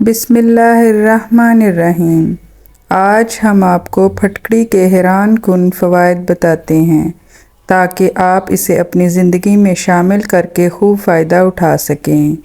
بسم اللہ الرحمن الرحیم۔ آج ہم آپ کو پھٹکڑی کے حیران کن فوائد بتاتے ہیں تاکہ آپ اسے اپنی زندگی میں شامل کر کے خوب فائدہ اٹھا سکیں۔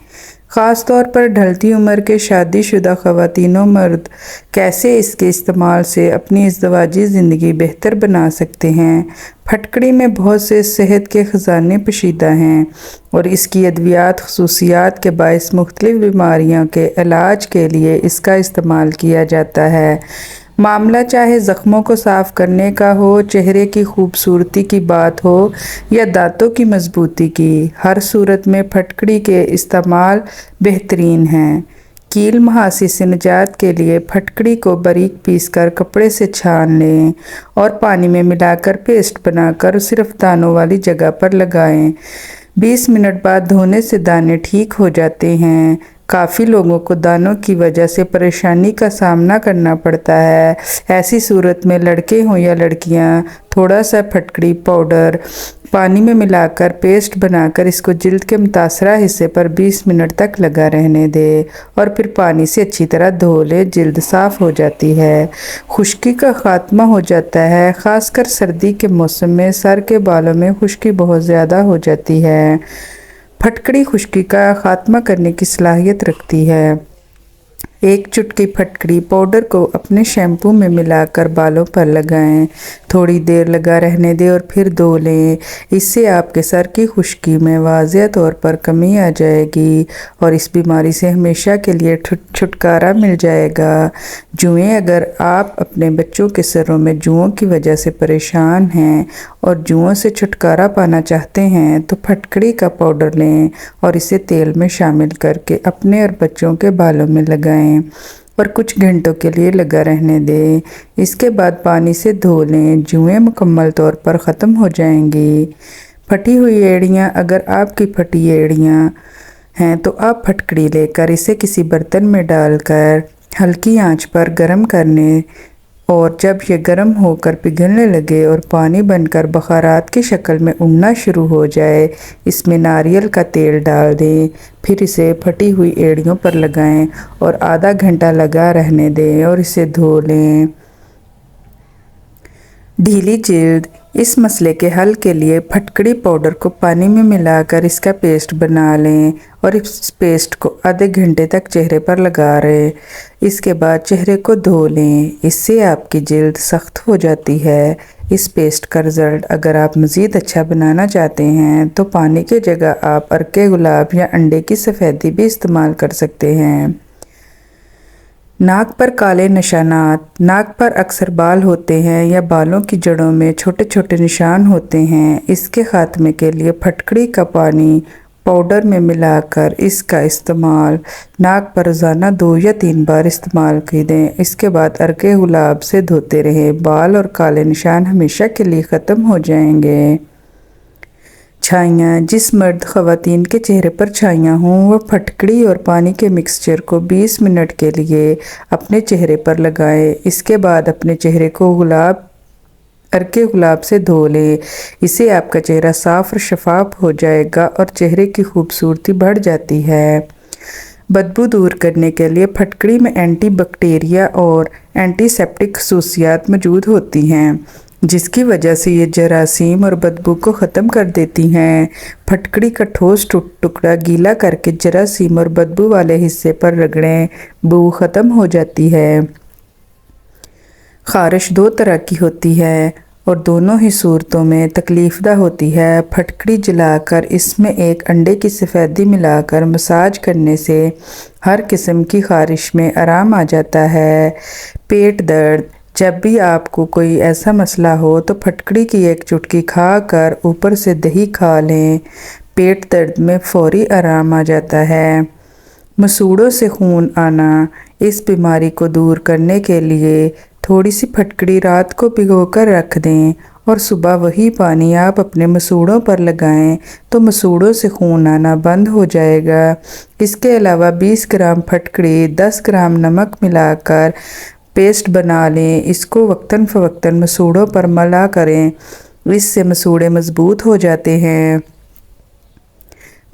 خاص طور پر ڈھلتی عمر کے شادی شدہ خواتین و مرد کیسے اس کے استعمال سے اپنی ازدواجی زندگی بہتر بنا سکتے ہیں۔ پھٹکڑی میں بہت سے صحت کے خزانے پوشیدہ ہیں اور اس کی ادویاتی خصوصیات کے باعث مختلف بیماریوں کے علاج کے لیے اس کا استعمال کیا جاتا ہے۔ معاملہ چاہے زخموں کو صاف کرنے کا ہو، چہرے کی خوبصورتی کی بات ہو یا دانتوں کی مضبوطی کی، ہر صورت میں پھٹکڑی کے استعمال بہترین ہیں۔ کیل مہاسی سے نجات کے لیے پھٹکڑی کو باریک پیس کر کپڑے سے چھان لیں اور پانی میں ملا کر پیسٹ بنا کر صرف دانوں والی جگہ پر لگائیں۔ 20 منٹ بعد دھونے سے دانے ٹھیک ہو جاتے ہیں۔ کافی لوگوں کو دانوں کی وجہ سے پریشانی کا سامنا کرنا پڑتا ہے۔ ایسی صورت میں لڑکے ہوں یا لڑکیاں تھوڑا سا پھٹکڑی پاؤڈر پانی میں ملا کر پیسٹ بنا کر اس کو جلد کے متاثرہ حصے پر 20 منٹ تک لگا رہنے دے اور پھر پانی سے اچھی طرح دھو لے، جلد صاف ہو جاتی ہے۔ خشکی کا خاتمہ ہو جاتا ہے۔ خاص کر سردی کے موسم میں سر کے بالوں میں خشکی بہت زیادہ ہو جاتی ہے۔ پھٹکڑی خشکی کا خاتمہ کرنے کی صلاحیت رکھتی ہے۔ ایک چٹکی پھٹکڑی پاؤڈر کو اپنے شیمپو میں ملا کر بالوں پر لگائیں، تھوڑی دیر لگا رہنے دیں اور پھر دھو لیں۔ اس سے آپ کے سر کی خشکی میں واضح طور پر کمی آ جائے گی اور اس بیماری سے ہمیشہ کے لیے چھٹکارا مل جائے گا۔ جوئیں: اگر آپ اپنے بچوں کے سروں میں جوؤں کی وجہ سے پریشان ہیں اور جوؤں سے چھٹکارا پانا چاہتے ہیں تو پھٹکڑی کا پاؤڈر لیں اور اسے تیل میں شامل کر کے اپنے اور بچوں کے بالوں میں لگائیں اور کچھ گھنٹوں کے لیے لگا رہنے دیں۔ اس کے بعد پانی سے دھو لیں، جوئیں مکمل طور پر ختم ہو جائیں گی۔ پھٹی ہوئی ایڑیاں: اگر آپ کی پھٹی ایڑیاں ہیں تو آپ پھٹکڑی لے کر اسے کسی برتن میں ڈال کر ہلکی آنچ پر گرم کرنے اور جب یہ گرم ہو کر پگھلنے لگے اور پانی بن کر بخارات کی شکل میں اڑنا شروع ہو جائے، اس میں ناریل کا تیل ڈال دیں، پھر اسے پھٹی ہوئی ایڑیوں پر لگائیں اور آدھا گھنٹہ لگا رہنے دیں اور اسے دھو لیں۔ ڈھیلی جلد: اس مسئلے کے حل کے لیے پھٹکڑی پاؤڈر کو پانی میں ملا کر اس کا پیسٹ بنا لیں اور اس پیسٹ کو آدھے گھنٹے تک چہرے پر لگا رہیں۔ اس کے بعد چہرے کو دھو لیں، اس سے آپ کی جلد سخت ہو جاتی ہے۔ اس پیسٹ کا رزلٹ اگر آپ مزید اچھا بنانا چاہتے ہیں تو پانی کی جگہ آپ عرق گلاب یا انڈے کی سفیدی بھی استعمال کر سکتے ہیں۔ ناک پر کالے نشانات: ناک پر اکثر بال ہوتے ہیں یا بالوں کی جڑوں میں چھوٹے چھوٹے نشان ہوتے ہیں۔ اس کے خاتمے کے لیے پھٹکڑی کا پانی پاؤڈر میں ملا کر اس کا استعمال ناک پر روزانہ 2 یا 3 بار استعمال کریں۔ اس کے بعد عرق گلاب سے دھوتے رہیں، بال اور کالے نشان ہمیشہ کے لیے ختم ہو جائیں گے۔ چھائیاں: جس مرد خواتین کے چہرے پر چھائیاں ہوں وہ پھٹکڑی اور پانی کے مکسچر کو 20 منٹ کے لیے اپنے چہرے پر لگائیں۔ اس کے بعد اپنے چہرے کو عرق گلاب سے دھو لیں، اس سے آپ کا چہرہ صاف اور شفاف ہو جائے گا اور چہرے کی خوبصورتی بڑھ جاتی ہے۔ بدبو دور کرنے کے لیے پھٹکڑی میں اینٹی بیکٹیریا اور اینٹی سیپٹک خصوصیات موجود ہوتی ہیں جس کی وجہ سے یہ جراثیم اور بدبو کو ختم کر دیتی ہیں۔ پھٹکڑی کا ٹھوس ٹکڑا گیلا کر کے جراثیم اور بدبو والے حصے پر رگڑیں، بو ختم ہو جاتی ہے۔ خارش 2 طرح کی ہوتی ہے اور دونوں ہی صورتوں میں تکلیف دہ ہوتی ہے۔ پھٹکڑی جلا کر اس میں ایک انڈے کی سفیدی ملا کر مساج کرنے سے ہر قسم کی خارش میں آرام آ جاتا ہے۔ پیٹ درد: جب بھی آپ کو کوئی ایسا مسئلہ ہو تو پھٹکڑی کی ایک چٹکی کھا کر اوپر سے دہی کھا لیں، پیٹ درد میں فوری آرام آ جاتا ہے۔ مسوڑھوں سے خون آنا: اس بیماری کو دور کرنے کے لیے تھوڑی سی پھٹکڑی رات کو بھگو کر رکھ دیں اور صبح وہی پانی آپ اپنے مسوڑھوں پر لگائیں تو مسوڑھوں سے خون آنا بند ہو جائے گا۔ اس کے علاوہ 20 گرام پھٹکڑی 10 گرام نمک ملا کر پیسٹ بنا لیں، اس کو وقتاً فوقتاً مسوڑھوں پر ملا کریں، اس سے مسوڑھے مضبوط ہو جاتے ہیں۔